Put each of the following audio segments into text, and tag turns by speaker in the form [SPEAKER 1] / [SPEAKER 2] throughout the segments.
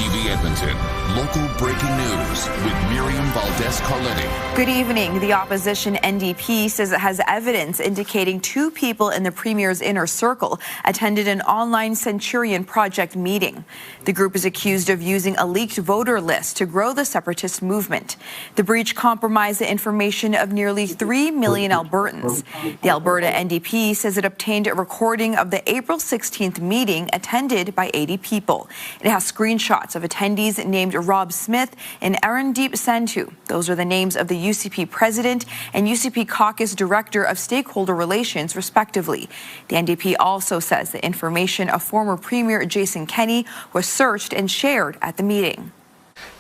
[SPEAKER 1] CTV Edmonton, local breaking news with Miriam Valdez-Carletti.
[SPEAKER 2] Good evening. The opposition NDP says it has evidence indicating two people in the Premier's inner circle attended an online Centurion Project meeting. The group is accused of using a leaked voter list to grow the separatist movement. The breach compromised the information of nearly 3 million Albertans. The Alberta NDP says it obtained a recording of the April 16th meeting attended by 80 people. It has screenshots of attendees named Rob Smith and Arandeep Sandhu. Those are the names of the UCP president and UCP caucus director of stakeholder relations, respectively. The NDP also says the information of former Premier Jason Kenney was searched and shared at the meeting.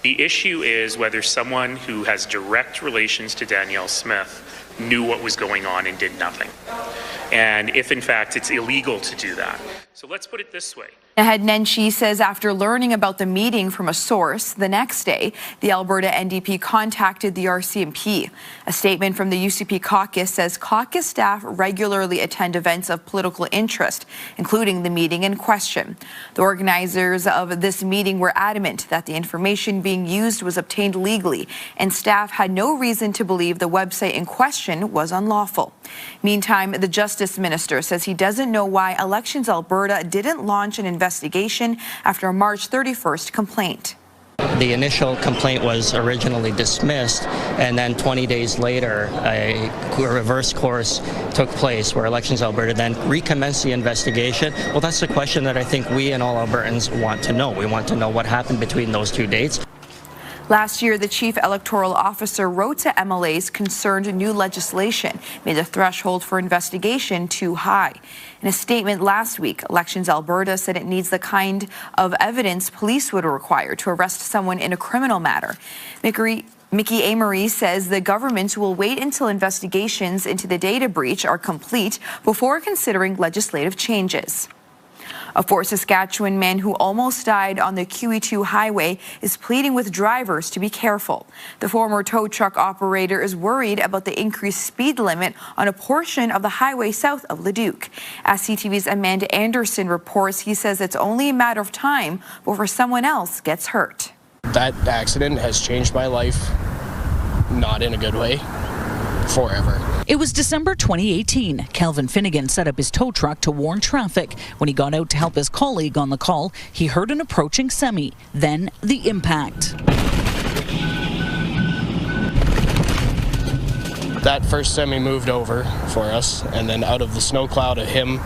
[SPEAKER 3] The issue is whether someone who has direct relations to Danielle Smith knew what was going on and did nothing. And if, in fact, it's illegal to do that. So let's put it this way.
[SPEAKER 2] Naheed Nenshi says after learning about the meeting from a source, the next day, the Alberta NDP contacted the RCMP. A statement from the UCP caucus says caucus staff regularly attend events of political interest, including the meeting in question. The organizers of this meeting were adamant that the information being used was obtained legally, and staff had no reason to believe the website in question was unlawful. Meantime, the Justice Minister says he doesn't know why Elections Alberta didn't launch an investigation after a March 31st complaint.
[SPEAKER 4] The initial complaint was originally dismissed, and then 20 days later, a reverse course took place where Elections Alberta then recommenced the investigation. Well, that's the question that I think we and all Albertans want to know. We want to know what happened between those 2 dates.
[SPEAKER 2] Last year, the chief electoral officer wrote to MLAs concerned new legislation made the threshold for investigation too high. In a statement last week, Elections Alberta said it needs the kind of evidence police would require to arrest someone in a criminal matter. Mickey Amory says the government will wait until investigations into the data breach are complete before considering legislative changes. A Fort Saskatchewan man who almost died on the QE2 highway is pleading with drivers to be careful. The former tow truck operator is worried about the increased speed limit on a portion of the highway south of Leduc. As CTV's Amanda Anderson reports, he says it's only a matter of time before someone else gets hurt.
[SPEAKER 5] That accident has changed my life, not in a good way, forever.
[SPEAKER 6] It was December 2018. Calvin Finnegan set up his tow truck to warn traffic. When he got out to help his colleague on the call, he heard an approaching semi, then the impact.
[SPEAKER 5] That first semi moved over for us, and then out of the snow cloud of him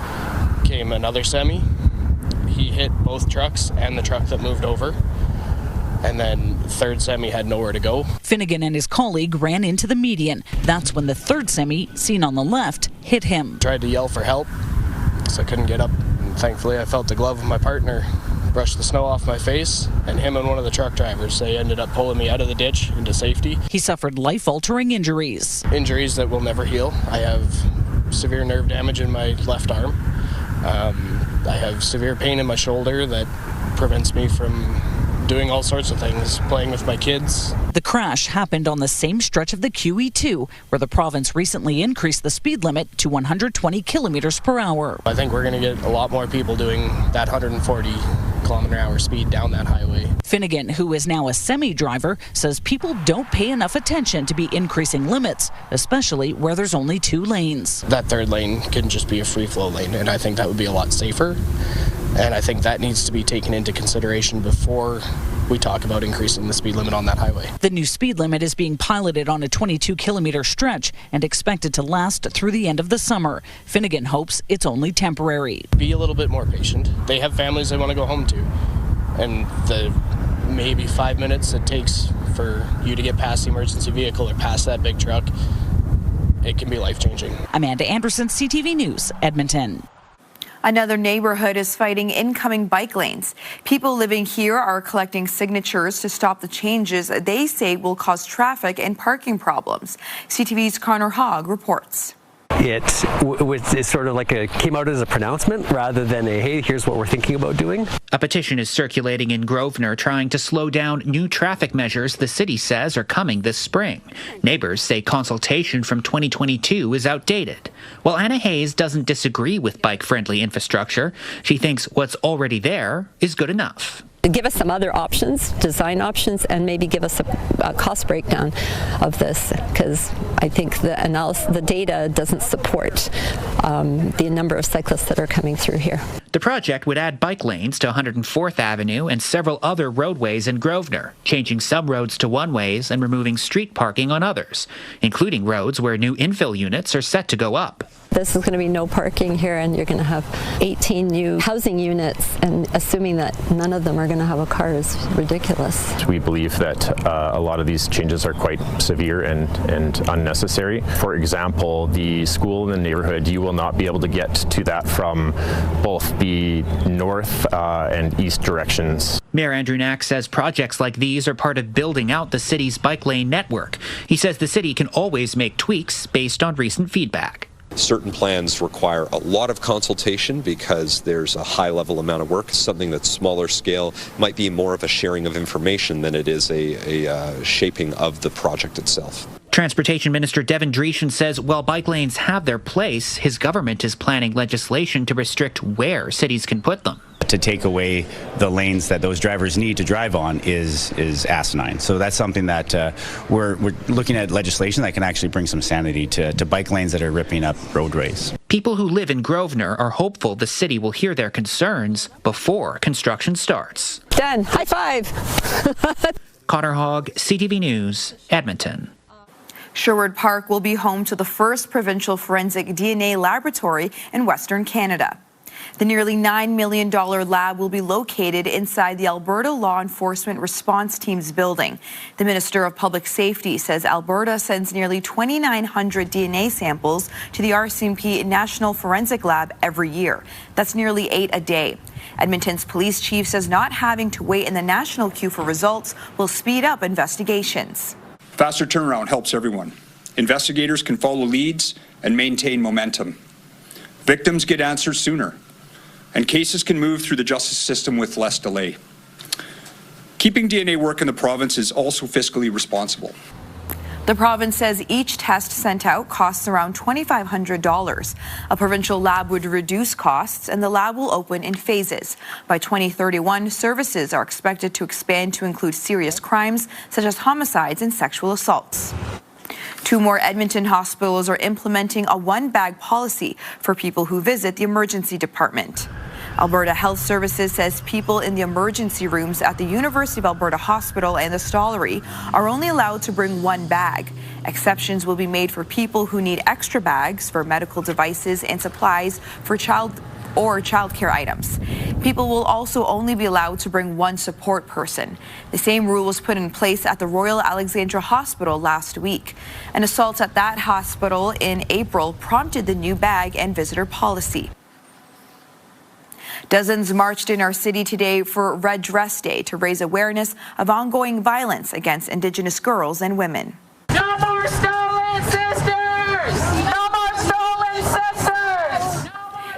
[SPEAKER 5] came another semi. He hit both trucks and the truck that moved over. And then the third semi had nowhere to go.
[SPEAKER 6] Finnegan and his colleague ran into the median. That's when the third semi, seen on the left, hit him.
[SPEAKER 5] Tried to yell for help, so I couldn't get up. And thankfully, I felt the glove of my partner brush the snow off my face, and him and one of the truck drivers, they ended up pulling me out of the ditch into safety.
[SPEAKER 6] He suffered life-altering injuries.
[SPEAKER 5] Injuries that will never heal. I have severe nerve damage in my left arm. I have severe pain in my shoulder that prevents me from doing all sorts of things, playing with my kids.
[SPEAKER 6] The crash happened on the same stretch of the QE2, where the province recently increased the speed limit to 120 kilometers per hour.
[SPEAKER 5] I think we're going to get a lot more people doing that 140 kilometer hour speed down that highway.
[SPEAKER 6] Finnegan, who is now a semi-driver, says people don't pay enough attention to be increasing limits, especially where there's only 2 lanes.
[SPEAKER 5] That third lane can just be a free flow lane, and I think that would be a lot safer. And I think that needs to be taken into consideration before we talk about increasing the speed limit on that highway.
[SPEAKER 6] The new speed limit is being piloted on a 22-kilometer stretch and expected to last through the end of the summer. Finnegan hopes it's only temporary.
[SPEAKER 5] Be a little bit more patient. They have families they want to go home to. And the maybe 5 minutes it takes for you to get past the emergency vehicle or past that big truck, it can be life-changing.
[SPEAKER 6] Amanda Anderson, CTV News, Edmonton.
[SPEAKER 2] Another neighborhood is fighting incoming bike lanes. People living here are collecting signatures to stop the changes they say will cause traffic and parking problems. CTV's Connor Hogg reports.
[SPEAKER 7] It's sort of like came out as a pronouncement rather than a, hey, here's what we're thinking about doing.
[SPEAKER 8] A petition is circulating in Grovenor trying to slow down new traffic measures the city says are coming this spring. Neighbors say consultation from 2022 is outdated. While Anna Hayes doesn't disagree with bike-friendly infrastructure, she thinks what's already there is good enough.
[SPEAKER 9] give us some other options, design options, and maybe give us a cost breakdown of this, because I think the data doesn't support the number of cyclists that are coming through here.
[SPEAKER 8] The project would add bike lanes to 104th Avenue and several other roadways in Grovenor, changing some roads to one-ways and removing street parking on others, including roads where new infill units are set to go up.
[SPEAKER 9] This is going to be no parking here, and you're going to have 18 new housing units, and assuming that none of them are going to have a car is ridiculous.
[SPEAKER 10] We believe that a lot of these changes are quite severe and unnecessary. For example, the school in the neighborhood, you will not be able to get to that from both the north and east directions.
[SPEAKER 8] Mayor Andrew Knack says projects like these are part of building out the city's bike lane network. He says the city can always make tweaks based on recent feedback.
[SPEAKER 11] Certain plans require a lot of consultation because there's a high level amount of work. Something that's smaller scale might be more of a sharing of information than it is a shaping of the project itself.
[SPEAKER 8] Transportation Minister Devin Dreeshen says while bike lanes have their place, his government is planning legislation to restrict where cities can put them.
[SPEAKER 12] To take away the lanes that those drivers need to drive on is asinine. So that's something that we're looking at legislation that can actually bring some sanity to bike lanes that are ripping up roadways.
[SPEAKER 8] People who live in Grovenor are hopeful the city will hear their concerns before construction starts.
[SPEAKER 9] Done. High five.
[SPEAKER 8] Connor Hogg, CTV News, Edmonton.
[SPEAKER 2] Sherwood Park will be home to the first provincial forensic DNA laboratory in Western Canada. The nearly $9 million lab will be located inside the Alberta Law Enforcement Response Team's building. The Minister of Public Safety says Alberta sends nearly 2,900 DNA samples to the RCMP National Forensic Lab every year. That's nearly 8 a day. Edmonton's police chief says not having to wait in the national queue for results will speed up investigations.
[SPEAKER 13] Faster turnaround helps everyone. Investigators can follow leads and maintain momentum. Victims get answers sooner, and cases can move through the justice system with less delay. Keeping DNA work in the province is also fiscally responsible.
[SPEAKER 2] The province says each test sent out costs around $2,500. A provincial lab would reduce costs, and the lab will open in phases. By 2031, services are expected to expand to include serious crimes such as homicides and sexual assaults. 2 more Edmonton hospitals are implementing a one-bag policy for people who visit the emergency department. Alberta Health Services says people in the emergency rooms at the University of Alberta Hospital and the Stollery are only allowed to bring 1 bag. Exceptions will be made for people who need extra bags for medical devices and supplies for childcare items. People will also only be allowed to bring 1 support person. The same rule was put in place at the Royal Alexandra Hospital last week. An assault at that hospital in April prompted the new bag and visitor policy. Dozens marched in our city today for Red Dress Day to raise awareness of ongoing violence against Indigenous girls and women.
[SPEAKER 14] No more stolen sisters! No more stolen sisters!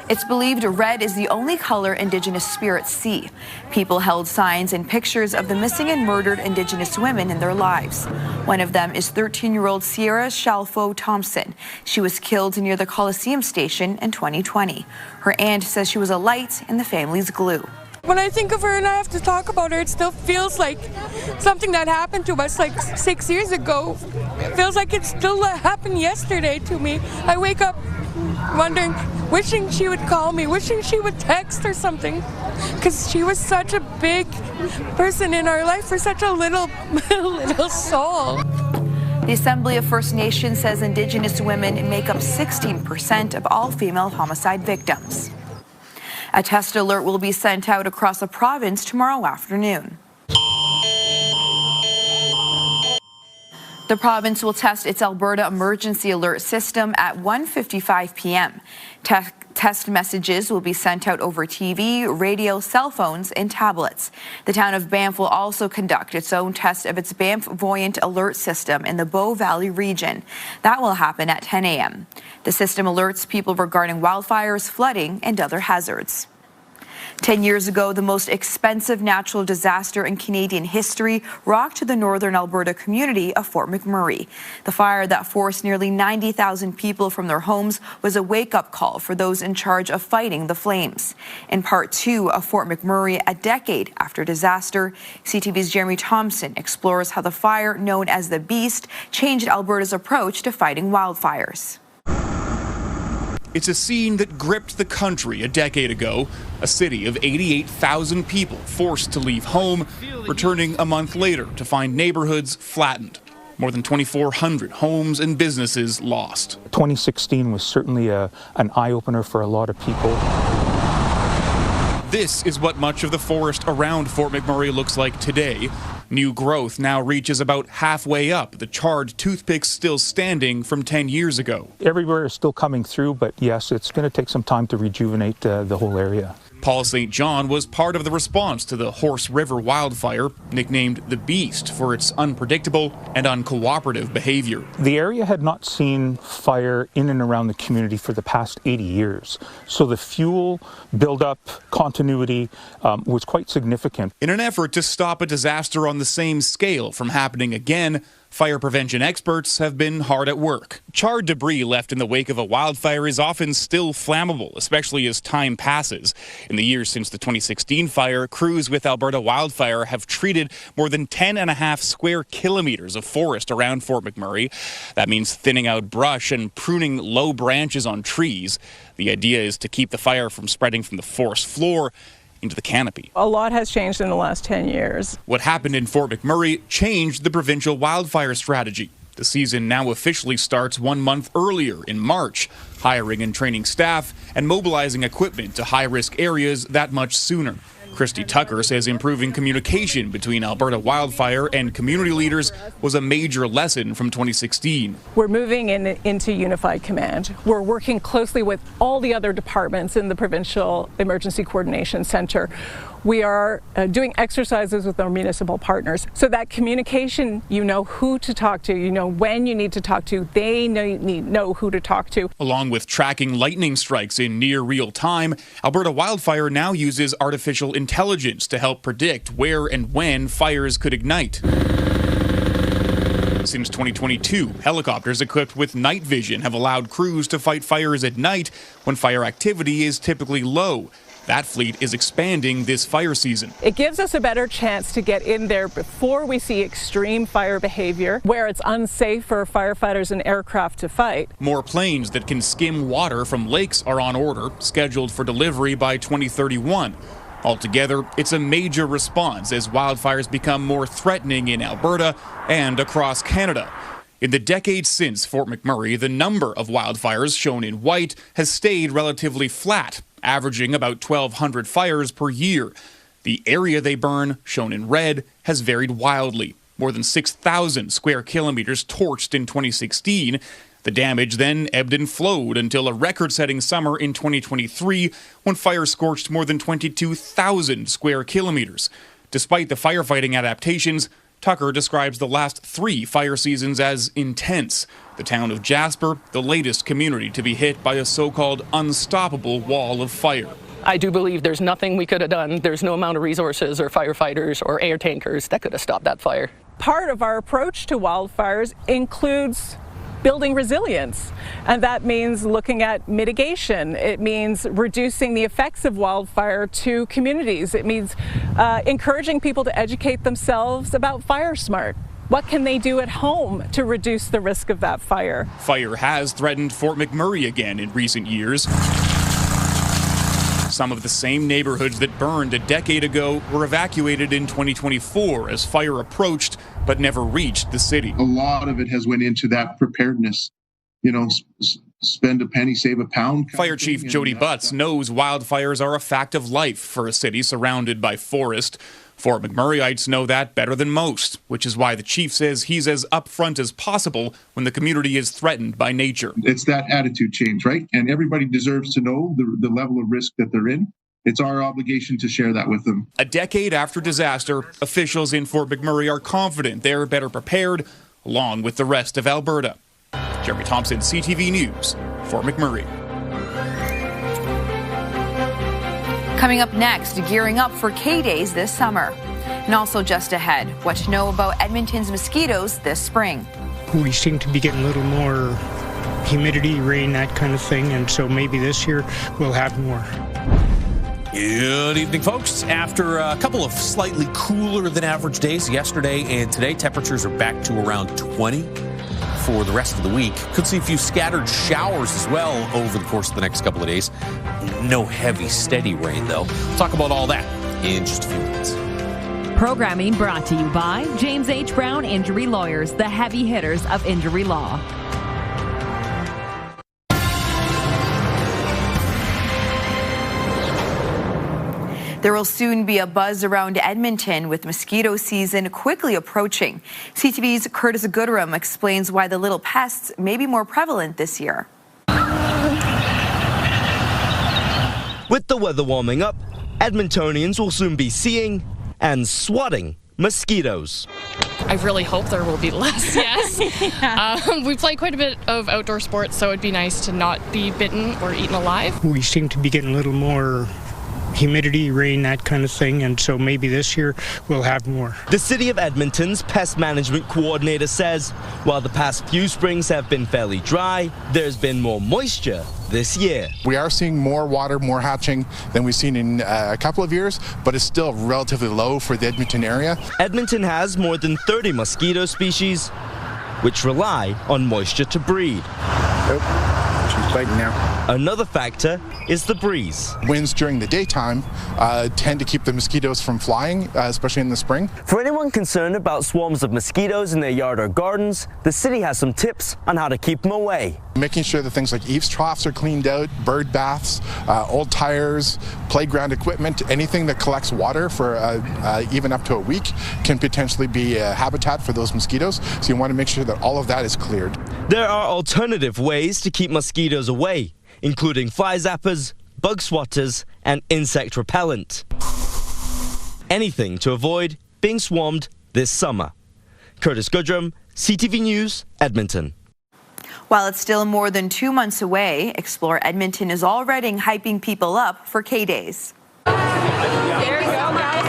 [SPEAKER 2] It's believed red is the only color Indigenous spirits see. People held signs and pictures of the missing and murdered Indigenous women in their lives. One of them is 13-year-old Sierra Shalfo Thompson. She was killed near the Coliseum station in 2020. Her aunt says she was a light in the family's glue.
[SPEAKER 15] When I think of her and I have to talk about her, it still feels like something that happened to us like 6 years ago. It feels like it still happened yesterday to me. I wake up wondering, wishing she would call me, wishing she would text or something, because she was such a big person in our life for such a little soul.
[SPEAKER 2] The Assembly of First Nations says Indigenous women make up 16% of all female homicide victims. A test alert will be sent out across the province tomorrow afternoon. The province will test its Alberta Emergency Alert System at 1:55 p.m. Test messages will be sent out over TV, radio, cell phones, and tablets. The town of Banff will also conduct its own test of its Banff Voyant Alert System in the Bow Valley region. That will happen at 10 a.m. The system alerts people regarding wildfires, flooding, and other hazards. 10 years ago, the most expensive natural disaster in Canadian history rocked the northern Alberta community of Fort McMurray. The fire that forced nearly 90,000 people from their homes was a wake-up call for those in charge of fighting the flames. In part 2 of Fort McMurray, a decade after disaster, CTV's Jeremy Thompson explores how the fire known as the Beast changed Alberta's approach to fighting wildfires.
[SPEAKER 16] It's a scene that gripped the country a decade ago, a city of 88,000 people forced to leave home, returning a month later to find neighborhoods flattened. More than 2,400 homes and businesses lost.
[SPEAKER 17] 2016 was certainly an eye-opener for a lot of people.
[SPEAKER 16] This is what much of the forest around Fort McMurray looks like today. New growth now reaches about halfway up, the charred toothpicks still standing from 10 years ago.
[SPEAKER 17] Everywhere is still coming through, but yes, it's going to take some time to rejuvenate the whole area.
[SPEAKER 16] Paul St. John was part of the response to the Horse River wildfire, nicknamed the Beast for its unpredictable and uncooperative behavior.
[SPEAKER 17] The area had not seen fire in and around the community for the past 80 years, so the fuel buildup continuity was quite significant.
[SPEAKER 16] In an effort to stop a disaster on the same scale from happening again, fire prevention experts have been hard at work. Charred debris left in the wake of a wildfire is often still flammable, especially as time passes. In the years since the 2016 fire, crews with Alberta Wildfire have treated more than 10.5 square kilometers of forest around Fort McMurray. That means thinning out brush and pruning low branches on trees. The idea is to keep the fire from spreading from the forest floor into the canopy.
[SPEAKER 18] A lot has changed in the last 10 years.
[SPEAKER 16] What happened in Fort McMurray changed the provincial wildfire strategy. The season now officially starts 1 month earlier in March, hiring and training staff and mobilizing equipment to high-risk areas that much sooner. Christy Tucker says improving communication between Alberta Wildfire and community leaders was a major lesson from 2016.
[SPEAKER 18] We're moving into unified command. We're working closely with all the other departments in the Provincial Emergency Coordination Centre. We are doing exercises with our municipal partners so that communication, you know who to talk to, you know when you need to talk to, they know who to talk to.
[SPEAKER 16] Along with tracking lightning strikes in near real time, Alberta Wildfire now uses artificial intelligence to help predict where and when fires could ignite. Since 2022, helicopters equipped with night vision have allowed crews to fight fires at night when fire activity is typically low. That fleet is expanding this fire season.
[SPEAKER 18] It gives us a better chance to get in there before we see extreme fire behavior, where it's unsafe for firefighters and aircraft to fight.
[SPEAKER 16] More planes that can skim water from lakes are on order, scheduled for delivery by 2031. Altogether, it's a major response as wildfires become more threatening in Alberta and across Canada. In the decades since Fort McMurray, the number of wildfires shown in white has stayed relatively flat, averaging about 1,200 fires per year. The area they burn, shown in red, has varied wildly. More than 6,000 square kilometers torched in 2016. The damage then ebbed and flowed until a record-setting summer in 2023 when fires scorched more than 22,000 square kilometers. Despite the firefighting adaptations, Tucker describes the last 3 fire seasons as intense. The town of Jasper, the latest community to be hit by a so-called unstoppable wall of fire.
[SPEAKER 19] I do believe there's nothing we could have done. There's no amount of resources or firefighters or air tankers that could have stopped that fire.
[SPEAKER 18] Part of our approach to wildfires includes building resilience, and that means looking at mitigation. It means reducing the effects of wildfire to communities. It means encouraging people to educate themselves about fire smart. What can they do at home to reduce the risk of that fire?
[SPEAKER 16] Fire has threatened Fort McMurray again in recent years. Some of the same neighborhoods that burned a decade ago were evacuated in 2024 as fire approached but never reached the city.
[SPEAKER 20] A lot of it has went into that preparedness. You know, spend a penny, save a pound.
[SPEAKER 16] Fire Chief Jody Butts knows wildfires are a fact of life for a city surrounded by forest. Fort McMurrayites know that better than most, which is why the chief says he's as upfront as possible when the community is threatened by nature.
[SPEAKER 20] It's that attitude change, right? And everybody deserves to know the level of risk that they're in. It's our obligation to share that with them.
[SPEAKER 16] A decade after disaster, officials in Fort McMurray are confident they're better prepared, along with the rest of Alberta. Jeremy Thompson, CTV News, Fort McMurray.
[SPEAKER 2] Coming up next, gearing up for K-Days this summer. And also just ahead, what to know about Edmonton's mosquitoes this spring.
[SPEAKER 21] We seem to be getting a little more humidity, rain, that kind of thing, and so maybe this year we'll have more.
[SPEAKER 22] Good evening, folks. After a couple of slightly cooler than average days yesterday and today, temperatures are back to around 20 for the rest of the week. Could see a few scattered showers as well over the course of the next couple of days. No heavy, steady rain, though. We'll talk about all that in just a few minutes.
[SPEAKER 23] Programming brought to you by James H. Brown Injury Lawyers, the heavy hitters of injury law.
[SPEAKER 2] There will soon be a buzz around Edmonton with mosquito season quickly approaching. CTV's Curtis Goodrum explains why the little pests may be more prevalent this year.
[SPEAKER 24] With the weather warming up, Edmontonians will soon be seeing and swatting mosquitoes.
[SPEAKER 25] I really hope there will be less, yes. We play quite a bit of outdoor sports, so it'd be nice to not be bitten or eaten alive.
[SPEAKER 21] We seem to be getting a little more humidity, rain, that kind of thing, and so maybe this year we'll have more.
[SPEAKER 24] The City of Edmonton's pest management coordinator says while the past few springs have been fairly dry, there's been more moisture this year.
[SPEAKER 26] We are seeing more water, more hatching than we've seen in a couple of years, but it's still relatively low for the Edmonton area.
[SPEAKER 24] Edmonton has more than 30 mosquito species which rely on moisture to breed.
[SPEAKER 26] She's biting now.
[SPEAKER 24] Another factor is the breeze.
[SPEAKER 26] Winds during the daytime tend to keep the mosquitoes from flying, especially in the spring.
[SPEAKER 24] For anyone concerned about swarms of mosquitoes in their yard or gardens, the city has some tips on how to keep them away.
[SPEAKER 26] Making sure that things like eaves troughs are cleaned out, bird baths, old tires, playground equipment, anything that collects water for even up to a week can potentially be a habitat for those mosquitoes. So you want to make sure that all of that is cleared.
[SPEAKER 24] There are alternative ways to keep mosquitoes away, including fly zappers, bug swatters, and insect repellent. Anything to avoid being swarmed this summer. Curtis Goodrum, CTV News, Edmonton.
[SPEAKER 2] While it's still more than 2 months away, Explore Edmonton is already hyping people up for K-Days.
[SPEAKER 15] There you go, guys.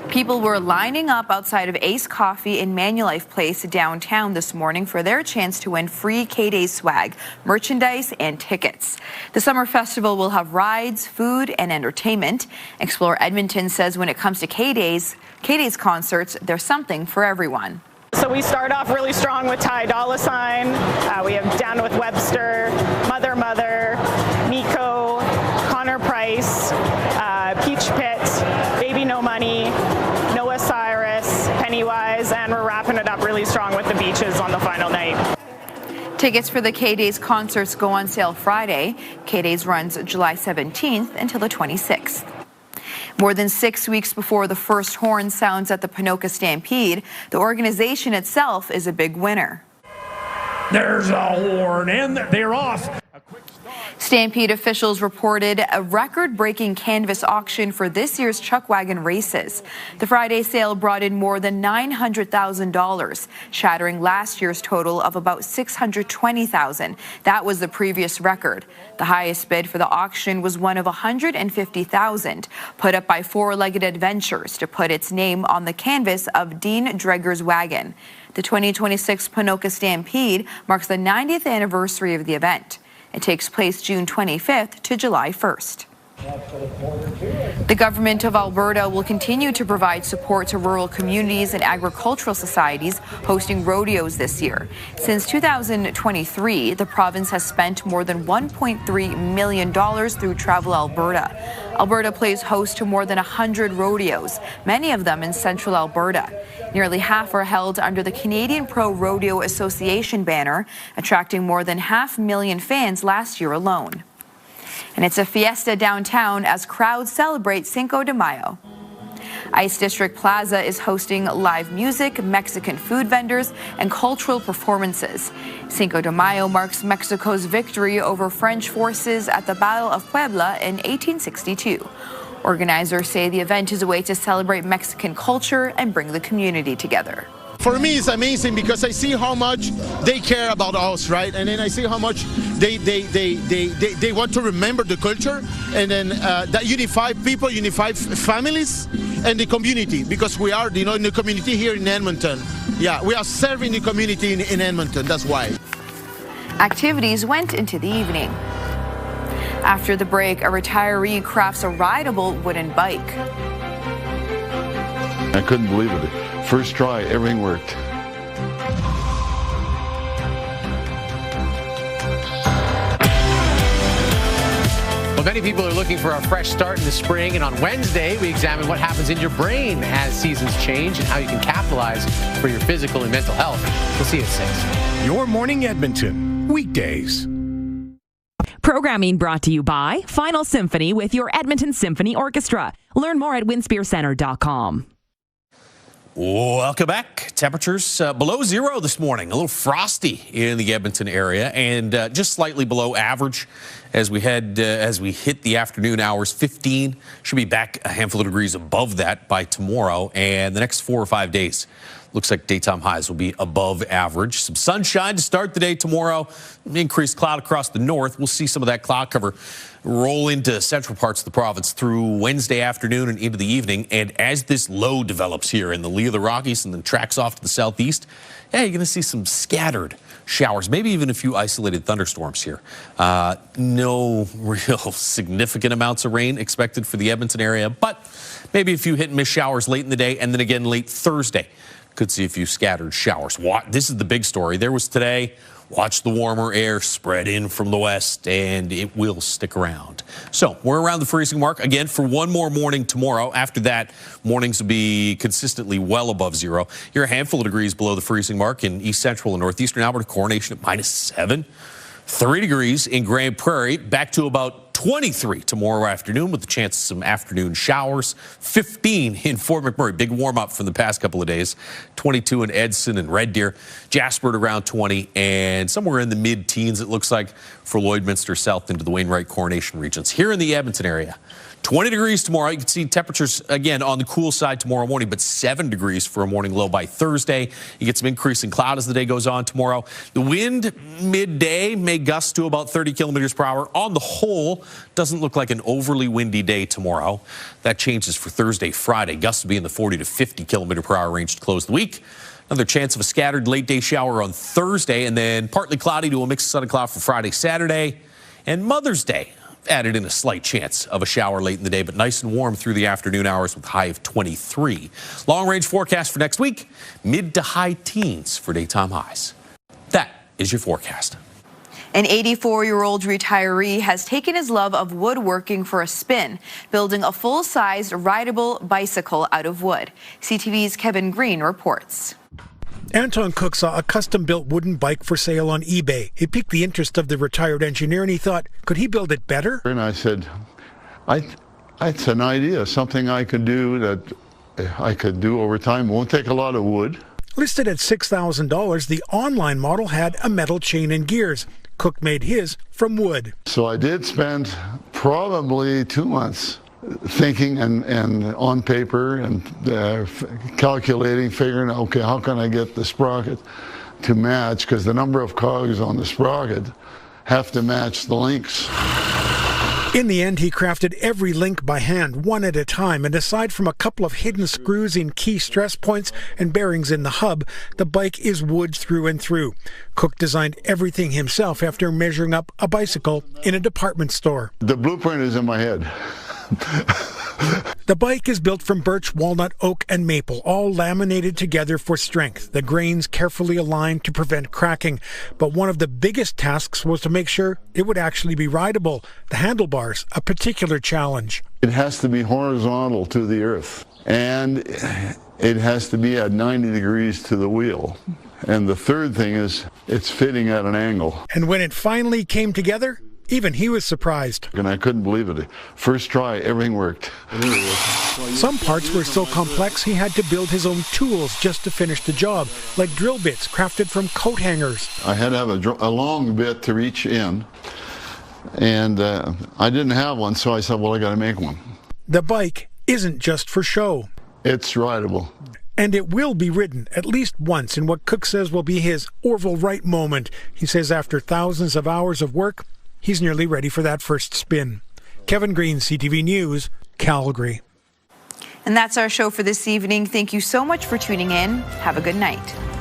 [SPEAKER 2] People were lining up outside of Ace Coffee in Manulife Place downtown this morning for their chance to win free K-Day swag, merchandise, and tickets. The summer festival will have rides, food, and entertainment. Explore Edmonton says when it comes to K-Days concerts, there's something for everyone.
[SPEAKER 27] So we start off really strong with Ty Dolla $ign. We have Down with Webster, Mother, Nico, Connor Price, Peach Pit, Baby No Money, Noah Cyrus, Pennywise, and we're wrapping it up really strong with the Beaches on the final night.
[SPEAKER 2] Tickets for the K-Days concerts go on sale Friday. K-Days runs July 17th until the 26th. More than 6 weeks before the first horn sounds at the Ponoka Stampede, the organization itself is a big winner.
[SPEAKER 28] There's a horn, and they're off.
[SPEAKER 2] Stampede officials reported a record-breaking canvas auction for this year's chuck wagon races. The Friday sale brought in more than $900,000, shattering last year's total of about $620,000. That was the previous record. The highest bid for the auction was one of $150,000, put up by Four-Legged Adventures to put its name on the canvas of Dean Dreger's wagon. The 2026 Ponoka Stampede marks the 90th anniversary of the event. It takes place June 25th to July 1st. The government of Alberta will continue to provide support to rural communities and agricultural societies hosting rodeos this year. Since 2023, the province has spent more than $1.3 million through Travel Alberta. Alberta plays host to more than 100 rodeos, many of them in central Alberta. Nearly half are held under the Canadian Pro Rodeo Association banner, attracting more than 500,000 fans last year alone. And it's a fiesta downtown as crowds celebrate Cinco de Mayo. Ice District Plaza is hosting live music, Mexican food vendors, and cultural performances. Cinco de Mayo marks Mexico's victory over French forces at the Battle of Puebla in 1862. Organizers say the event is a way to celebrate Mexican culture and bring the community together.
[SPEAKER 1] For me, it's amazing because I see how much they care about us, right? And then I see how much they want to remember the culture, and then that unify people, unify families, and the community, because we are, in the community here in Edmonton. Yeah, we are serving the community in Edmonton. That's why.
[SPEAKER 2] Activities went into the evening. After the break, a retiree crafts a rideable wooden bike.
[SPEAKER 3] I couldn't believe it. First try, everything worked.
[SPEAKER 4] Well, many people are looking for a fresh start in the spring, and on Wednesday, we examine what happens in your brain as seasons change and how you can capitalize for your physical and mental health. We'll see you at 6.
[SPEAKER 5] Your Morning Edmonton, weekdays.
[SPEAKER 23] Programming brought to you by Final Symphony with your Edmonton Symphony Orchestra. Learn more at winspearcenter.com.
[SPEAKER 22] Welcome back. Temperatures below zero this morning. A little frosty in the Edmonton area, and just slightly below average as we hit the afternoon hours. 15 should be back a handful of degrees above that by tomorrow, and the next 4 or 5 days. Looks like daytime highs will be above average. Some sunshine to start the day tomorrow. Increased cloud across the north. We'll see some of that cloud cover roll into central parts of the province through Wednesday afternoon and into the evening. And as this low develops here in the lee of the Rockies and then tracks off to the southeast, you're going to see some scattered showers, maybe even a few isolated thunderstorms here. No real significant amounts of rain expected for the Edmonton area, but maybe a few hit and miss showers late in the day, and then again late Thursday. Could see a few scattered showers. This is the big story. There was today. Watch the warmer air spread in from the west, and it will stick around. So we're around the freezing mark again for one more morning tomorrow. After that, mornings will be consistently well above zero. You're a handful of degrees below the freezing mark in east central and northeastern Alberta. Coronation at -7. 3 degrees in Grand Prairie, back to about 23 tomorrow afternoon with the chance of some afternoon showers. 15 in Fort McMurray, big warm up from the past couple of days. 22 in Edson and Red Deer. Jasper at around 20, and somewhere in the mid-teens it looks like for Lloydminster south into the Wainwright Coronation regions. Here in the Edmonton area, 20 degrees tomorrow. You can see temperatures, again, on the cool side tomorrow morning, but 7 degrees for a morning low by Thursday. You get some increase in cloud as the day goes on tomorrow. The wind midday may gust to about 30 kilometers per hour. On the whole, doesn't look like an overly windy day tomorrow. That changes for Thursday, Friday. Gusts will be in the 40 to 50 kilometer per hour range to close the week. Another chance of a scattered late day shower on Thursday, and then partly cloudy to a mix of sun and cloud for Friday, Saturday, and Mother's Day. Added in a slight chance of a shower late in the day, but nice and warm through the afternoon hours with a high of 23. Long-range forecast for next week, mid to high teens for daytime highs. That is your forecast.
[SPEAKER 2] An 84-year-old retiree has taken his love of woodworking for a spin, building a full-sized rideable bicycle out of wood. CTV's Kevin Green reports.
[SPEAKER 6] Anton Cook saw a custom-built wooden bike for sale on eBay. It piqued the interest of the retired engineer, and he thought, could he build it better?
[SPEAKER 3] And I said, it's an idea, something I could do that I could do over time. Won't take a lot of wood.
[SPEAKER 6] Listed at $6,000, the online model had a metal chain and gears. Cook made his from wood.
[SPEAKER 3] So I did spend probably 2 months thinking and on paper and calculating, figuring, okay, how can I get the sprocket to match? Because the number of cogs on the sprocket have to match the links.
[SPEAKER 6] In the end, he crafted every link by hand, one at a time, and aside from a couple of hidden screws in key stress points and bearings in the hub, the bike is wood through and through. Cook designed everything himself after measuring up a bicycle in a department store.
[SPEAKER 3] The blueprint is in my head.
[SPEAKER 6] The bike is built from birch, walnut, oak, and maple, all laminated together for strength, the grains carefully aligned to prevent cracking. But one of the biggest tasks was to make sure it would actually be rideable. The handlebars, a particular challenge.
[SPEAKER 3] It has to be horizontal to the earth, and it has to be at 90 degrees to the wheel. And the third thing is it's fitting at an angle.
[SPEAKER 6] And when it finally came together, even he was surprised.
[SPEAKER 3] And I couldn't believe it. First try, everything worked.
[SPEAKER 6] Some parts were so complex he had to build his own tools just to finish the job, like drill bits crafted from coat hangers.
[SPEAKER 3] I had to have a long bit to reach in, and I didn't have one, so I said, well, I got to make one.
[SPEAKER 6] The bike isn't just for show.
[SPEAKER 3] It's rideable.
[SPEAKER 6] And it will be ridden at least once in what Cook says will be his Orville Wright moment. He says after thousands of hours of work, he's nearly ready for that first spin. Kevin Green, CTV News, Calgary.
[SPEAKER 2] And that's our show for this evening. Thank you so much for tuning in. Have a good night.